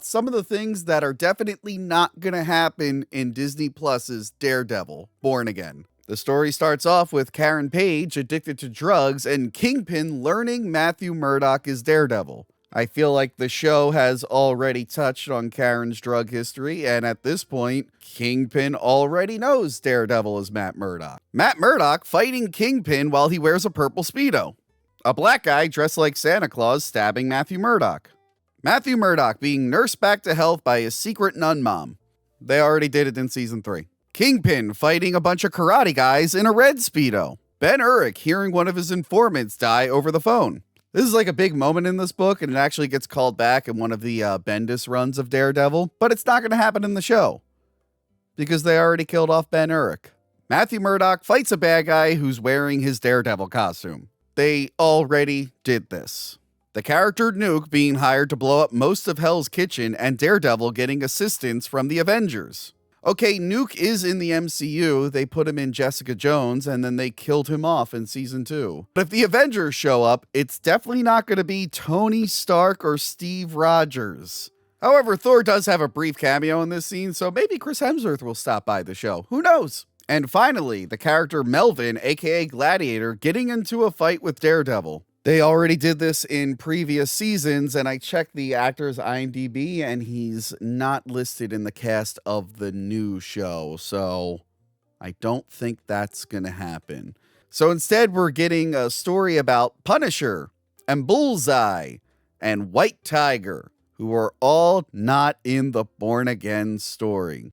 Some of the things that are definitely not going to happen in Disney Plus's Daredevil Born Again. The story starts off with Karen Page addicted to drugs and Kingpin learning Matthew Murdock is Daredevil. I feel like the show has already touched on Karen's drug history, and at this point, Kingpin already knows Daredevil is Matt Murdock. Matt Murdock fighting Kingpin while he wears a purple Speedo. A black guy dressed like Santa Claus stabbing Matthew Murdock. Matthew Murdock being nursed back to health by his secret nun mom. They already did it in season 3. Kingpin fighting a bunch of karate guys in a red Speedo. Ben Urich hearing one of his informants die over the phone. This is like a big moment in this book, and it actually gets called back in one of the Bendis runs of Daredevil, but it's not going to happen in the show because they already killed off Ben Urich. Matthew Murdock fights a bad guy who's wearing his Daredevil costume. They already did this. The character Nuke being hired to blow up most of Hell's Kitchen and Daredevil getting assistance from the Avengers. Okay, Nuke is in the MCU. They put him in Jessica Jones, and then they killed him off in season 2. But if the Avengers show up, it's definitely not going to be Tony Stark or Steve Rogers. However, Thor does have a brief cameo in this scene, so maybe Chris Hemsworth will stop by the show. Who knows? And finally, the character Melvin, aka Gladiator, getting into a fight with Daredevil. They already did this in previous seasons, and I checked the actor's IMDb, and he's not listed in the cast of the new show, so I don't think that's going to happen. So instead, we're getting a story about Punisher and Bullseye and White Tiger, who are all not in the Born Again story.